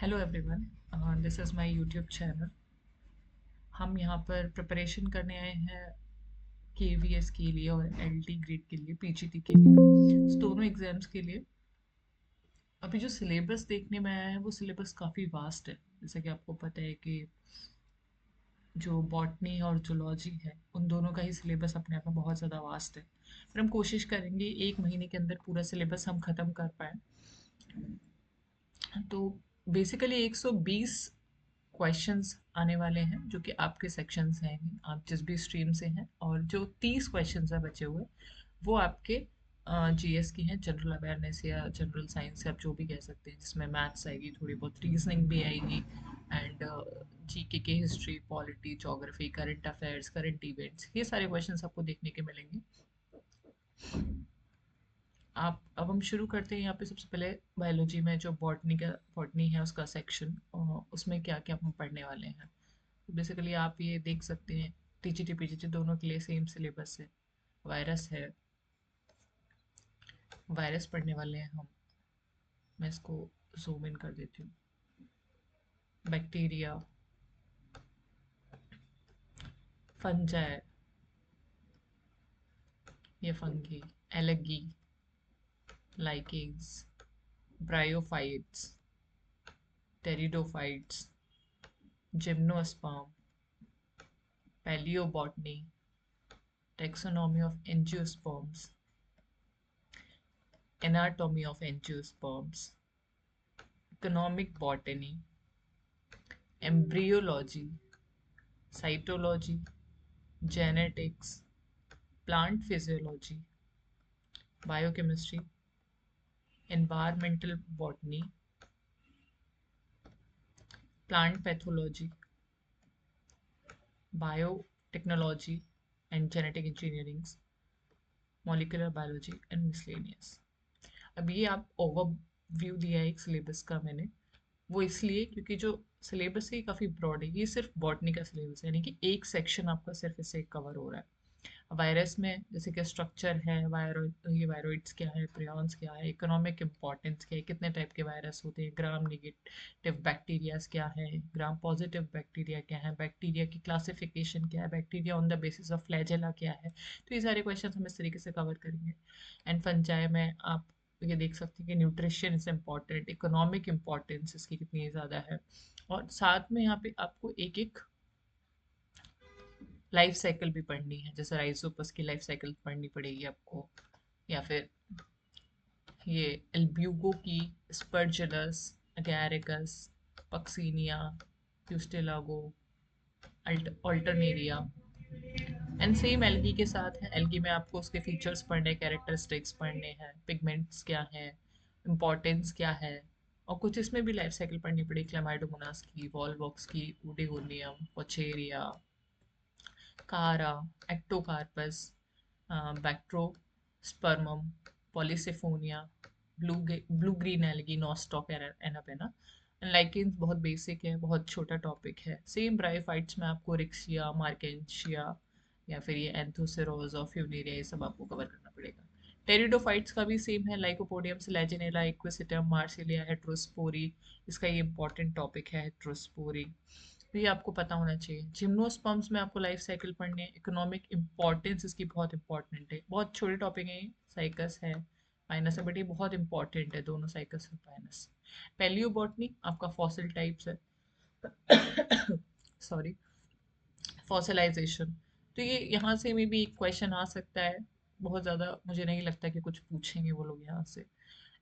Hello everyone, this is my YouTube channel. हम यहाँ पर प्रिपरेशन करने आए हैं केवीएस के लिए और एलटी ग्रेड के लिए, पीजीटी के लिए, इस दोनों एग्जाम्स के लिए। अभी जो सिलेबस देखने में आया है वो सिलेबस काफ़ी वास्ट है। जैसे कि आपको पता है कि जो बॉटनी और जूलॉजी है उन दोनों का ही सिलेबस अपने आप में बहुत ज़्यादा वास्ट है। फिर हम कोशिश करेंगे 1 महीने के अंदर पूरा सिलेबस हम ख़त्म कर पाएँ। तो बेसिकली 120 क्वेश्चंस आने वाले हैं जो कि आपके सेक्शंस हैं, आप जिस भी स्ट्रीम से हैं, और जो 30 क्वेश्चंस हैं बचे हुए वो आपके जीएस की हैं, जनरल अवेयरनेस या जनरल साइंस से आप जो भी कह सकते हैं, जिसमें मैथ्स आएगी, थोड़ी बहुत रीजनिंग भी आएगी, एंड जीके के history, polity, geography, current affairs, current events, ये सारे क्वेश्चंस आपको देखने के मिलेंगे। आप अब हम शुरू करते हैं। यहाँ पे सबसे पहले बायोलॉजी में जो बॉटनी है उसका सेक्शन, उसमें क्या क्या हम पढ़ने वाले हैं। बेसिकली आप ये देख सकते हैं, टीजीटी पीजीटी दोनों के लिए सेम सिलेबस है। वायरस है, वायरस पढ़ने वाले हैं हम। मैं इसको जूम इन कर देती हूँ। बैक्टीरिया, फंजाई या fungi, algae, lichens, bryophytes, pteridophytes, gymnosperm, palaeobotany, taxonomy of angiosperms, anatomy of angiosperms, economic botany, embryology, cytology, genetics, plant physiology, biochemistry, environmental botany, plant pathology, biotechnology and genetic engineering, molecular biology and miscellaneous। अब ये आप overview दिया है एक syllabus का मैंने, वो इसलिए क्योंकि जो सिलेबस है काफ़ी ब्रॉड है। ये सिर्फ बॉटनी का सिलेबस है, यानी कि एक सेक्शन आपका सिर्फ इससे कवर हो रहा है। वायरस में जैसे कि स्ट्रक्चर है, ये वायरोइड्स क्या है, प्रियॉन्स क्या है, इकोनॉमिक इंपॉर्टेंस क्या है, कितने टाइप के वायरस होते हैं, ग्राम नेगेटिव बैक्टीरियाज क्या है, ग्राम पॉजिटिव बैक्टीरिया क्या है, बैक्टीरिया की क्लासिफिकेशन क्या है, bacteria on the basis of flagella क्या है। तो ये सारे क्वेश्चन हम इस तरीके से कवर करेंगे। एंड फंजाई में आप ये देख सकते हैं कि nutrition is important, economic importance इसकी कितनी ज़्यादा है, और साथ में यहाँ पे आपको एक एक लाइफ साइकिल भी पढ़नी है। जैसे राइजोपस की लाइफ साइकिल पढ़नी पड़ेगी आपको, या फिर ये एल्ब्यूगो की, Aspergillus, Agaricus, Puccinia, Ustilago, Alternaria. And same algae के साथ है। एल्गी में आपको उसके फीचर्स पढ़ने, कैरेक्टरिस्टिक्स पढ़ने हैं, पिगमेंट्स क्या हैं, इम्पोर्टेंस क्या है, और कुछ इसमें भी लाइफ साइकिल पढ़नी पड़ेगी, क्लेमाइडोमोनास की, वॉलवॉक्स की, oedogonium, vaucheria, chara, ectocarpus, batrachospermum, polysiphonia, blue green algae, nostoc, anabaena. Lichens बहुत बेसिक है, बहुत छोटा टॉपिक है। सेम ब्रायोफाइट्स में आपको रिक्सिया, मार्केंशिया, या फिर ये एंथोसेरोज और फ्यूनेरिया, ये सब आपको कवर करना पड़ेगा। टेरिडोफाइट्स का भी सेम है, lycopodium, Selaginella, equisetum, Marsilea, heterospory. इसका ये इंपॉर्टेंट टॉपिक है, हेट्रोस्पोरी, तो ये आपको पता होना चाहिए। जिम्नोस्पर्म्स में आपको लाइफ साइकिल पढ़नी है, इकोनॉमिक इंपॉर्टेंस इसकी बहुत इंपॉर्टेंट है। बहुत छोटे टॉपिक है, साइकस है, माइनस है, बट ये बहुत इंपॉर्टेंट है, दोनों साइकस और माइनस। पैलियोबॉटनी आपका फॉसिल टाइप्स है, सॉरी, फॉसिलाइजेशन। तो ये यहाँ से में भी एक क्वेश्चन आ सकता है। बहुत ज़्यादा मुझे नहीं लगता कि कुछ पूछेंगे वो लोग यहाँ से।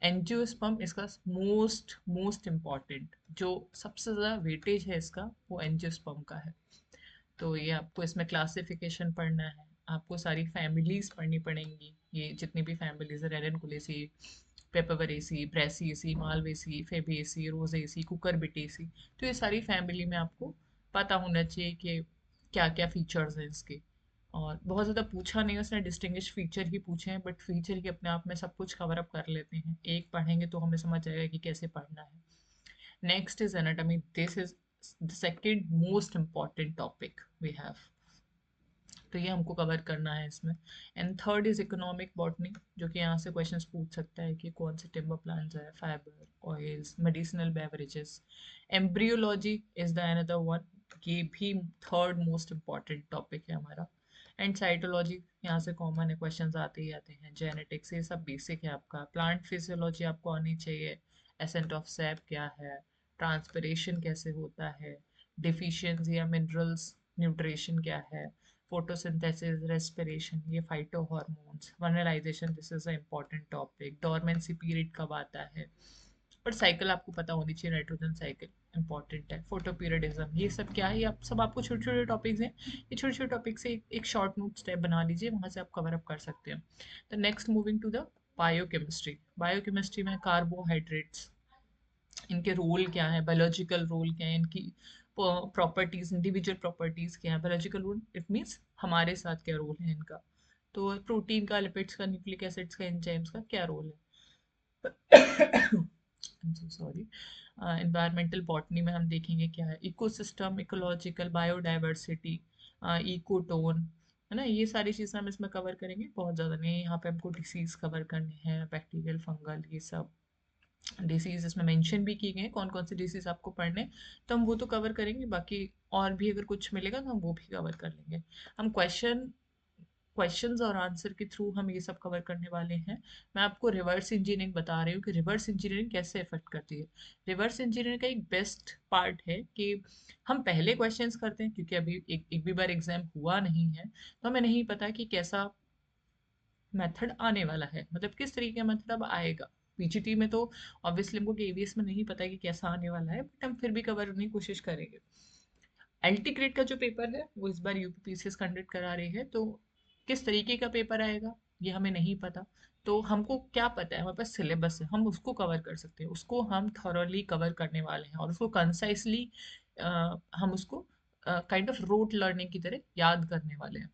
एंजियोस्पर्म इसका मोस्ट मोस्ट इम्पॉर्टेंट, जो सबसे ज़्यादा वेटेज है इसका, वो एंजियोस्पर्म का है। तो ये आपको इसमें क्लासिफिकेशन पढ़ना है, आपको सारी फैमिलीज पढ़नी पड़ेंगी। ये जितनी भी फैमिलीज है, रेडनकुलेसी, पेपरवरेसी, ब्रेसिएसी, मालवेसी, फेबेसी, रोजेसी, कुकरबिटेसी, तो ये सारी फैमिली में आपको पता होना चाहिए कि क्या क्या फीचर्स हैं इसके। और बहुत ज़्यादा पूछा नहीं, उसने डिस्टिंग्विश फीचर ही पूछे हैं, बट फीचर ही अपने आप में सब कुछ कवर अप कर लेते हैं। एक पढ़ेंगे तो हमें समझ आएगा कि कैसे पढ़ना है। Next is anatomy. This is the second most important topic we have. तो ये हमको कवर करना है इसमें। And third is economic botany, जो कि यहाँ से क्वेश्चंस पूछ सकता है कि कौन से टिम्बर प्लांट्स है, fibre, oils, medicinal beverages. Embryology is the another one, ये भी थर्ड मोस्ट इम्पॉर्टेंट टॉपिक है हमारा। एंड साइटोलॉजी यहाँ से कॉमन है, क्वेश्चंस आते ही आते हैं। जेनेटिक्स ये सब बेसिक है आपका। प्लांट फिजियोलॉजी आपको आनी चाहिए, एसेंट ऑफ सैप क्या है, ट्रांसपिरेशन कैसे होता है, डिफिशियंसी या मिनरल्स न्यूट्रिशन क्या है, photosynthesis, respiration, ये phyto hormones, vernalisation, this is a important topic. Dormancy period कब आता है, पर साइकिल आपको पता होनी चाहिए, नाइट्रोजन साइकिल इंपॉर्टेंट है। फोटो पीरियडिज्म, ये सब क्या है, ये आप सब आपको छोटे छोटे टॉपिक्स हैं, ये छोटे छोटे टॉपिक से एक शॉर्ट नोट स्टेप बना लीजिए, वहाँ से आप कवर अप कर सकते हैं। तो next moving to the biochemistry. Biochemistry में कार्बोहाइड्रेट्स, इनके रोल क्या है, बायोलॉजिकल रोल क्या है, इनकी प्रॉपर्टीज, इंडिविजुअल प्रॉपर्टीज क्या है। बायोलॉजिकल रोल इट मीन्स हमारे साथ क्या रोल है इनका। तो प्रोटीन का, लिपिड्स का, न्यूक्लिक एसिड्स का, एंजाइम्स का क्या रोल है। सॉरी। एनवायरमेंटल बॉटनी में हम देखेंगे क्या है, इकोसिस्टम, इकोलॉजिकल, बायोडाइवर्सिटी, इकोटोन, है ना, ये सारी चीज़ें हम इसमें कवर करेंगे। बहुत ज़्यादा नहीं, यहाँ पे हमको डिसीज कवर करने हैं, बैक्टीरियल, फंगल, ये सब डिसीज इसमें मेंशन भी की गए हैं, कौन कौन से डिसीज आपको पढ़ने, तो हम वो तो कवर करेंगे। बाकी और भी अगर कुछ मिलेगा तो हम वो भी कवर कर लेंगे। हम क्वेश्चंस और आंसर के थ्रू हम ये सब कवर करने वाले हैं। मैं आपको रिवर्स इंजीनियरिंग बता रही हूँ कि रिवर्स इंजीनियरिंग कैसे इफेक्ट करती है। रिवर्स इंजीनियरिंग का एक बेस्ट पार्ट है कि हम पहले क्वेश्चंस करते हैं, क्योंकि अभी एक भी बार एग्जाम हुआ नहीं है, तो हमें नहीं पता कि कैसा मेथड आने वाला है, मतलब किस तरीके का मेथड अब आएगा। पीजीटी में तो ऑब्वियसली हमको केवीएस में नहीं पता है कि कैसा आने वाला है, बट हम फिर भी कवर करने की कोशिश करेंगे। एलटी ग्रेड का जो पेपर है वो इस बार यूपीपीसीएस कंडक्ट करा रही है, तो किस तरीके का पेपर आएगा ये हमें नहीं पता। तो हमको क्या पता है, हमारे पास सिलेबस है, हम उसको कवर कर सकते हैं, उसको हम थॉरली कवर करने वाले हैं, और उसको कंसाइसली हम उसको काइंड ऑफ रोट लर्निंग की तरह याद करने वाले हैं।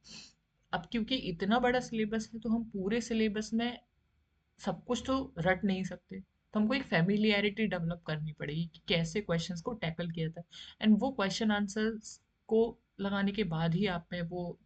अब क्योंकि इतना बड़ा सिलेबस है, तो हम पूरे सिलेबस में सब कुछ तो रट नहीं सकते, तो हमको एक फेमिलियरिटी डेवलप करनी पड़ेगी कि कैसे क्वेश्चंस को टैकल किया जाता है। एंड वो क्वेश्चन आंसर्स को लगाने के बाद ही आप में वो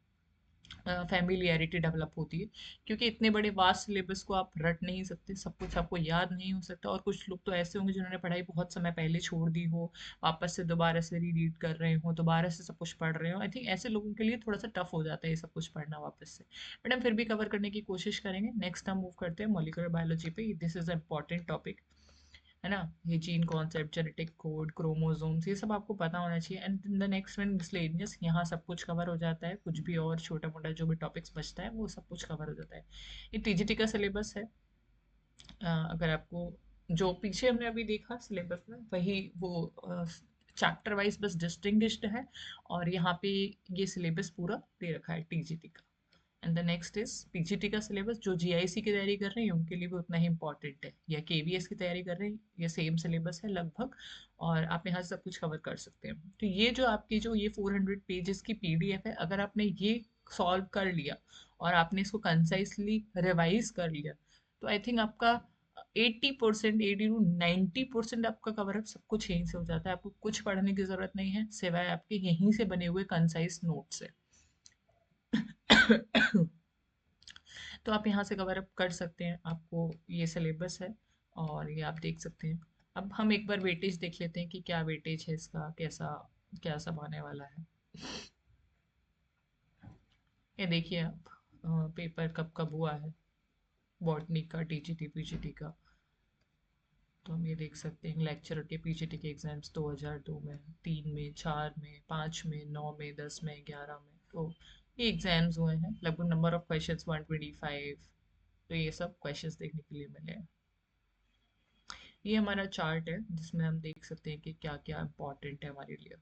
फेमिलियरिटी डेवलप होती है, क्योंकि इतने बड़े वास्ट सिलेबस को आप रट नहीं सकते, सब कुछ आपको याद नहीं हो सकता। और कुछ लोग तो ऐसे होंगे जिन्होंने पढ़ाई बहुत समय पहले छोड़ दी हो, वापस से दोबारा से रीड कर रहे हो, दोबारा से सब कुछ पढ़ रहे हो। आई थिंक ऐसे लोगों के लिए थोड़ा सा टफ हो जाता है ये सब कुछ पढ़ना वापस से, बट हम फिर भी कवर करने की कोशिश करेंगे। नेक्स्ट हम मूव करते हैं मॉलिक्यूलर बायोलॉजी पे। This is a important topic, है ना, ये gene concept, genetic code, chromosomes, ये सब आपको पता होना चाहिए। And in the next one miscellaneous, यहाँ सब कुछ कवर हो जाता है, कुछ भी और छोटा मोटा जो भी टॉपिक्स बचता है वो सब कुछ कवर हो जाता है। ये टीजीटी का सिलेबस है। अगर आपको जो पीछे हमने अभी देखा सिलेबस में, वही वो चैप्टर वाइज बस डिस्टिंग्विश्ड है, और यहाँ पे ये सिलेबस पूरा दे रखा है टीजीटी का। And the next is PGT का सिलेबस, जो जीआईसी की तैयारी कर रहे हैं उनके लिए भी उतना ही इंपॉर्टेंट है, या केवीएस की तैयारी कर रहे हैं, ये सेम सिलेबस है लगभग, और आप यहाँ से सब कुछ कवर कर सकते हैं। तो ये जो आपकी जो ये 400 पेजेस की पीडीएफ है, अगर आपने ये सॉल्व कर लिया और आपने इसको कंसाइसली रिवाइज कर लिया, तो आई थिंक आपका 80%, 80 to 90% आपका कवर अप सब कुछ यहीं से हो जाता है। आपको कुछ पढ़ने की जरूरत नहीं है, सिवाय आपके यहीं से बने हुए कंसाइज नोट से। तो आप यहाँ से कवर अप कर सकते हैं, आपको ये सिलेबस है और ये आप देख सकते हैं। अब हम एक बार वेटेज देख लेते हैं कि क्या वेटेज है इसका, कैसा क्या सब आने वाला है। ये देखिए आप, पेपर कब कब हुआ है बॉटनी का, टीजीटी पीजीटी का। तो हम ये देख सकते हैं लेक्चर के पीजीटी के एग्जाम्स 2002 में, 3 में, 4 में, 5 में, 9 में, 10 में, 11 में, तो ये एग्जाम्स हुए हैं। लगभग नंबर ऑफ क्वेश्चंस 125, तो ये सब क्वेश्चंस देखने के लिए मिले हैं। ये हमारा चार्ट है जिसमें हम देख सकते हैं कि क्या क्या इम्पोर्टेंट है हमारे लिए।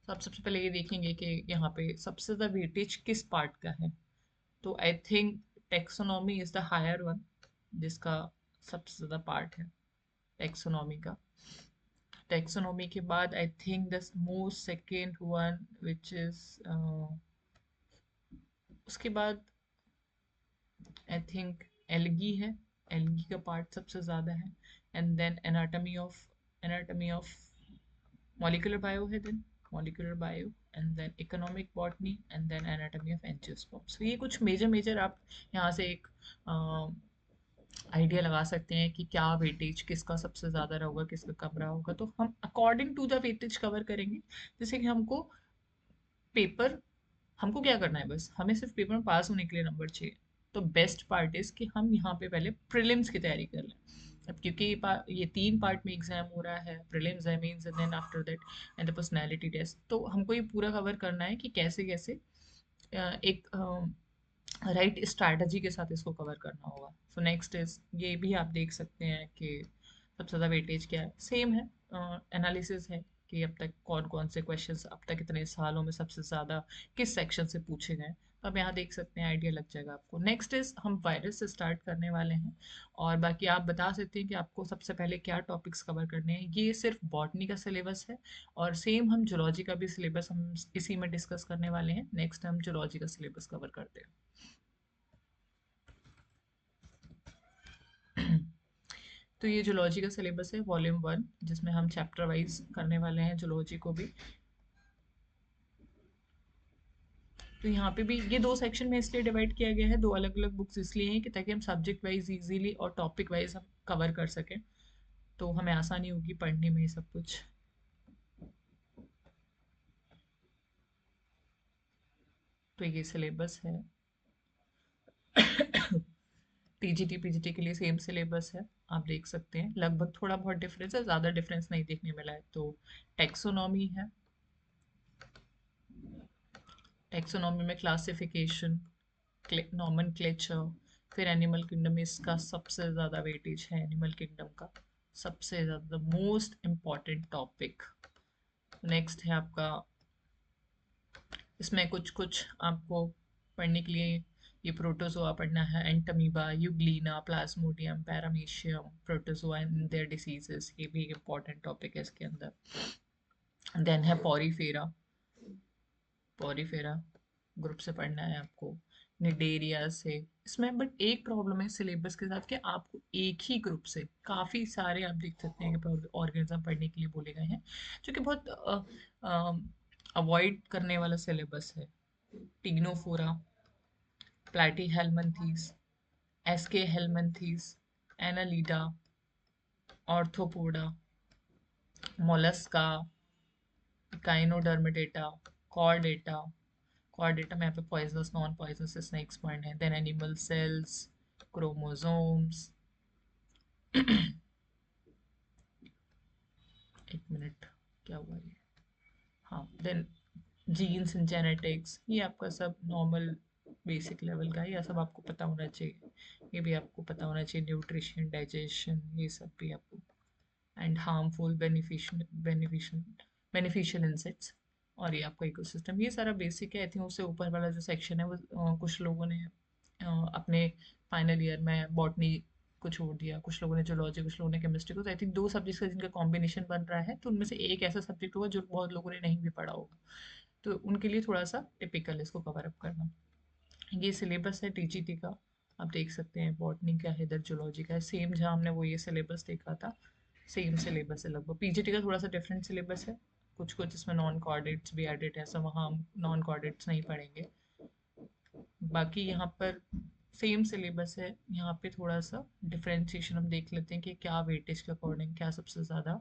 तो आप सबसे पहले ये देखेंगे कि यहाँ पे सबसे ज़्यादा वेटेज किस पार्ट का है। तो I think taxonomy is the higher one, जिसका सबसे ज़्यादा पार्ट है टेक्सोनॉमी का। टेक्सोनॉमी के बाद I think the most second one which is, उसके बाद आई थिंक एल्गी है, एल्गी का पार्ट सबसे ज़्यादा है। And then anatomy of molecular bio है, then molecular bio, and then economic botany and then anatomy of angiosperms. तो ये कुछ मेजर मेजर आप यहाँ से एक आइडिया लगा सकते हैं कि क्या वेटेज किसका सबसे ज़्यादा रहा होगा, किसका कम रहा होगा। तो हम according to the weightage cover करेंगे। जैसे कि पेपर हमको क्या करना है, बस हमें सिर्फ पेपर में पास होने के लिए नंबर चाहिए। तो बेस्ट पार्ट इज कि हम यहाँ पे पहले प्रीलिम्स की तैयारी कर लें। अब क्योंकि ये 3 पार्ट में एग्जाम हो रहा है, प्रीलिम्स है, mains and then after that and the personality test. तो हमको ये पूरा कवर करना है कि कैसे कैसे एक राइट स्ट्रैटेजी के साथ इसको कवर करना होगा। सो नेक्स्ट इज ये भी आप देख सकते हैं कि सबसे ज़्यादा वेटेज क्या है, सेम है, एनालिसिस है कि अब तक कौन कौन से क्वेश्चंस अब तक इतने सालों में सबसे ज़्यादा किस सेक्शन से पूछे गए। तो आप यहाँ देख सकते हैं, आइडिया लग जाएगा आपको। नेक्स्ट इज हम वायरस से स्टार्ट करने वाले हैं, और बाकी आप बता सकते हैं कि आपको सबसे पहले क्या टॉपिक्स कवर करने हैं। ये सिर्फ बॉटनी का सिलेबस है, और सेम हम जूलॉजी का भी सिलेबस हम इसी में डिस्कस करने वाले हैं। नेक्स्ट हम जूलॉजी का सिलेबस कवर करते हैं। तो ये जूलॉजी का सिलेबस है वॉल्यूम 1, जिसमें हम चैप्टर वाइज करने वाले हैं जूलॉजी को भी। तो यहाँ पे भी ये 2 सेक्शन में इसलिए डिवाइड किया गया है, 2 अलग अलग बुक्स इसलिए हैं कि ताकि हम सब्जेक्ट वाइज इजीली और टॉपिक वाइज हम कवर कर सकें, तो हमें आसानी होगी पढ़ने में ये सब कुछ। तो ये सिलेबस है। टीजीटी पीजीटी के लिए सेम सिलेबस है, आप देख सकते हैं। लगभग थोड़ा बहुत डिफरेंस है, ज़्यादा डिफरेंस नहीं देखने मिला है। तो टेक्सोनॉमी है, टेक्सोनॉमी में क्लासिफिकेशन, नॉमेनक्लेचर, फिर एनिमल किंगडम में इसका सबसे ज़्यादा वेटेज है, एनिमल किंगडम का सबसे ज़्यादा मोस्ट इम्पॉर्टेंट टॉपिक। नेक्स्ट है आपका, इसमें कुछ कुछ आपको पढ़ने के लिए ये प्रोटोजोआ पढ़ना है, entamoeba, euglena, plasmodium, paramecium, protozoa and their diseases, ये भी एक इम्पॉर्टेंट टॉपिक है इसके अंदर। देन है पॉरीफेरा, पॉरीफेरा ग्रुप से पढ़ना है आपको, निडेरिया से। इसमें बट एक प्रॉब्लम है सिलेबस के साथ कि आपको एक ही ग्रुप से काफ़ी सारे आप देख सकते हैं कि ऑर्गेनिज्म पढ़ने के लिए बोले गए हैं, जो कि बहुत अवॉइड करने वाला सिलेबस है। Ctenophora, platyhelminthes, aschelminthes, annelida, arthropoda, mollusca, echinodermata, chordata. Chordata में यहाँ पे पॉइजनस नॉन पॉइजनस स्नेक्स पढ़ने हैं। देन एनिमल सेल्स, क्रोमोसोम्स, एक मिनट, क्या हुआ ये, हाँ, देन जीन्स एंड जेनेटिक्स, ये आपका सब नॉर्मल बेसिक लेवल का है, यह सब आपको पता होना चाहिए। ये भी आपको पता होना चाहिए, न्यूट्रिशन, डाइजेशन, ये सब भी आपको। एंड हार्मफुल, बेनिफिशियल इंसेक्ट्स, और ये आपका इकोसिस्टम, ये सारा बेसिक है। आई थिंक उससे ऊपर वाला जो सेक्शन है वो कुछ लोगों ने अपने फाइनल ईयर में बॉटनी को छोड़ दिया, कुछ लोगों ने जूलॉजी, कुछ लोगों ने केमिस्ट्री को। तो आई थिंक 2 सब्जेक्ट्स का जिनका कॉम्बिनेशन बन रहा है, तो उनमें से एक ऐसा सब्जेक्ट होगा जो बहुत लोगों ने नहीं भी पढ़ा होगा, तो उनके लिए थोड़ा सा टिपिकल इसको कवर अप करना। ये सिलेबस है टीजीटी का, आप देख सकते हैं। बॉटनी का है, इधर जूलॉजी का है, सेम जहाँ हमने वो ये सिलेबस देखा था सेम सिलेबस है लगभग। पीजीटी का थोड़ा सा डिफरेंट सिलेबस है, कुछ कुछ इसमें नॉन कॉर्डेट्स भी एडिट है, सब वहाँ हम नॉन कॉर्डेट्स नहीं पढ़ेंगे। बाकी यहाँ पर सेम सिलेबस है, यहाँ पे थोड़ा सा डिफ्रेंशिएशन हम देख लेते हैं कि क्या वेटेज के अकॉर्डिंग क्या सबसे ज़्यादा।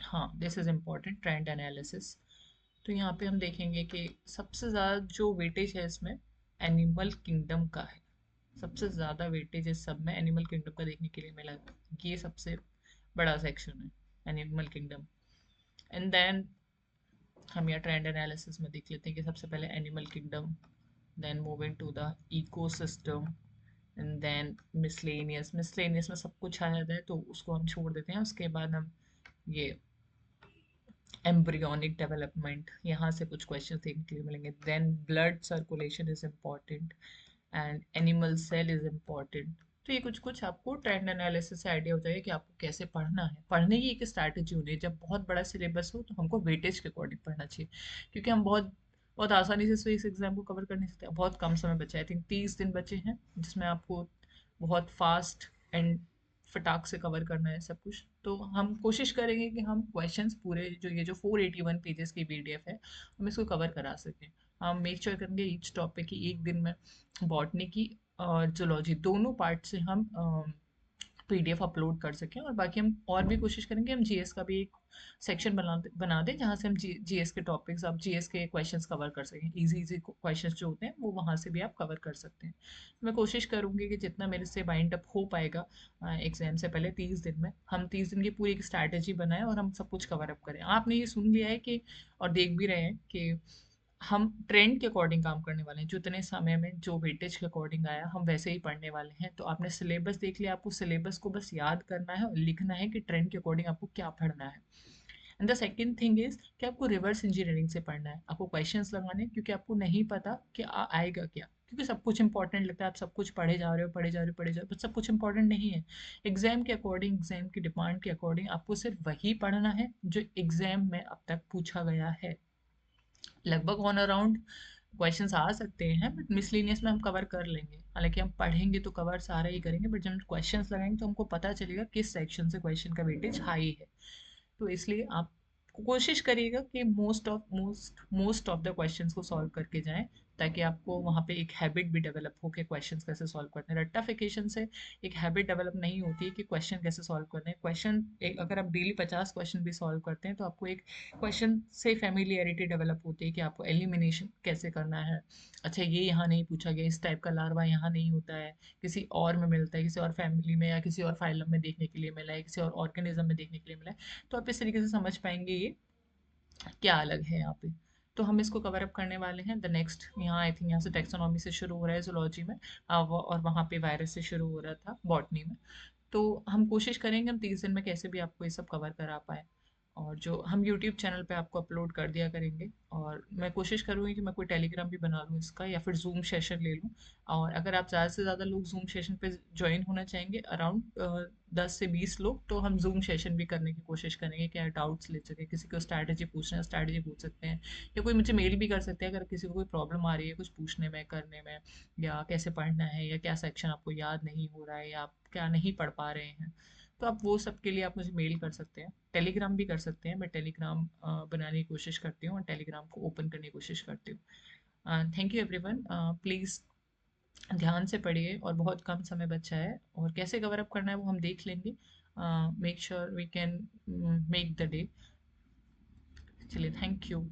हाँ, this is important, trend analysis. तो यहाँ पे हम देखेंगे कि सबसे ज़्यादा जो वेटेज है इसमें एनिमल किंगडम का है। सबसे ज़्यादा वेटेज इस सब में एनिमल किंगडम का देखने के लिए मिला। ये सबसे बड़ा सेक्शन है एनिमल किंगडम। एंड देन हम यहाँ ट्रेंड एनालिसिस में देख लेते हैं कि सबसे पहले animal kingdom, then moving to the ecosystem, and then miscellaneous. Miscellaneous में सब कुछ आ जाता है तो उसको हम छोड़ देते हैं। उसके बाद हम ये एम्ब्रियोनिक डेवलपमेंट, यहाँ से कुछ क्वेश्चन देखने के लिए मिलेंगे। Then blood circulation is important and animal cell is important. तो ये कुछ कुछ आपको ट्रेंड एनालिसिस से आइडिया हो जाएगा कि आपको कैसे पढ़ना है। पढ़ने की एक स्ट्रैटेजी होनी है, जब बहुत बड़ा सिलेबस हो तो हमको वेटेज के अकॉर्डिंग पढ़ना चाहिए, क्योंकि हम बहुत बहुत आसानी से इस एग्जाम को कवर कर नहीं सकते। बहुत कम समय बचा है, आई थिंक 30 दिन बचे हैं, जिसमें आपको बहुत फास्ट एंड फटाक से कवर करना है सब कुछ। तो हम कोशिश करेंगे कि हम क्वेश्चंस पूरे जो ये जो 481 पेजेस की पीडीएफ है हम इसको कवर करा सकें। हम मेक श्योर करेंगे ईच टॉपिक की एक दिन में बॉटनी की और जूलॉजी दोनों पार्ट से हम पीडीएफ अपलोड कर सकें, और बाकी हम और भी कोशिश करेंगे हम जीएस का भी एक सेक्शन बना दें जहाँ से हम जीएस के टॉपिक्स, आप जीएस के क्वेश्चंस कवर कर सकें। इजी इजी क्वेश्चंस जो होते हैं वो वहाँ से भी आप कवर कर सकते हैं। मैं कोशिश करूँगी कि जितना मेरे से बाइंड अप हो पाएगा एग्जाम से पहले 30 दिन में, हम 30 दिन की पूरी एक स्ट्रैटेजी बनाएं और हम सब कुछ कवर अप करें। आपने ये सुन लिया है कि और देख भी रहे हैं कि हम ट्रेंड के अकॉर्डिंग काम करने वाले हैं, जो इतने समय में जो वेटेज के अकॉर्डिंग आया हम वैसे ही पढ़ने वाले हैं। तो आपने सिलेबस देख लिया, आपको सिलेबस को बस याद करना है और लिखना है कि ट्रेंड के अकॉर्डिंग आपको क्या पढ़ना है। And the second thing is कि आपको रिवर्स इंजीनियरिंग से पढ़ना है, आपको क्वेश्चंस लगाने हैं, क्योंकि आपको नहीं पता कि आएगा क्या, क्योंकि सब कुछ इंपॉर्टेंट लगता है, आप सब कुछ पढ़े जा रहे हो पढ़े जा रहे हो पढ़े जा रहे हो, बट सब कुछ इंपॉर्टेंट नहीं है। एग्जाम के अकॉर्डिंग, एग्जाम की डिमांड के अकॉर्डिंग आपको सिर्फ वही पढ़ना है जो एग्जाम में अब तक पूछा गया है। लगभग ऑन अराउंड क्वेश्चंस आ सकते हैं, बट मिसलिनियस में हम कवर कर लेंगे। हालांकि हम पढ़ेंगे तो कवर सारा ही करेंगे, बट जब हम क्वेश्चंस लगाएंगे तो हमको पता चलेगा किस सेक्शन से क्वेश्चन का वेटेज हाई है। तो इसलिए आप कोशिश करिएगा कि मोस्ट ऑफ द क्वेश्चंस को सॉल्व करके जाएं, ताकि आपको वहाँ पे एक हैबिट भी डेवलप हो कि क्वेश्चंस कैसे सॉल्व करते हैं। रट्टाफिकेशन से एक हैबिट डेवलप नहीं होती है कि क्वेश्चन कैसे सॉल्व करने हैं। क्वेश्चन एक अगर आप डेली 50 क्वेश्चन भी सॉल्व करते हैं तो आपको एक क्वेश्चन से फेमिलियरिटी डेवलप होती है कि आपको एलिमिनेशन कैसे करना है। अच्छा, ये यहाँ नहीं पूछा गया, इस टाइप का लार्वा यहाँ नहीं होता है, किसी और में मिलता है, किसी और फैमिली में या किसी और फाइलम में देखने के लिए मिला है, किसी और ऑर्गेनिज्म में देखने के लिए मिला है। तो आप इस तरीके से समझ पाएंगे ये क्या अलग है यहाँ पे। तो हम इसको कवर अप करने वाले हैं। द नेक्स्ट यहाँ आई थिंक यहाँ से टेक्सोनॉमी से शुरू हो रहा है जूलॉजी में, और वहाँ पे वायरस से शुरू हो रहा था बॉटनी में। तो हम कोशिश करेंगे हम 30 दिन में कैसे भी आपको ये सब कवर करा पाए, और जो हम यूट्यूब चैनल पे आपको अपलोड कर दिया करेंगे। और मैं कोशिश करूँगी कि मैं कोई टेलीग्राम भी बना लूँ इसका, या फिर जूम सेशन ले लूँ। और अगर आप ज़्यादा से ज़्यादा लोग जूम सेशन पे ज्वाइन होना चाहेंगे, अराउंड 10 से 20 लोग, तो हम जूम सेशन भी करने की कोशिश करेंगे, क्या डाउट्स ले सके, किसी को स्ट्रैटेजी पूछना है स्ट्रैटेजी पूछ सकते हैं, या कोई मुझे मेल भी कर सकते हैं अगर किसी को कोई प्रॉब्लम आ रही है कुछ पूछने में करने में, या कैसे पढ़ना है, या क्या सेक्शन आपको याद नहीं हो रहा है, या आप क्या नहीं पढ़ पा रहे हैं। तो आप वो सब के लिए आप मुझे मेल कर सकते हैं, टेलीग्राम भी कर सकते हैं। मैं टेलीग्राम बनाने की कोशिश करती हूँ और टेलीग्राम को ओपन करने की कोशिश करती हूँ। थैंक यू एवरीवन, प्लीज़ ध्यान से पढ़िए, और बहुत कम समय बचा है, और कैसे कवर अप करना है वो हम देख लेंगे। Make sure we can make the day. चलिए, थैंक यू।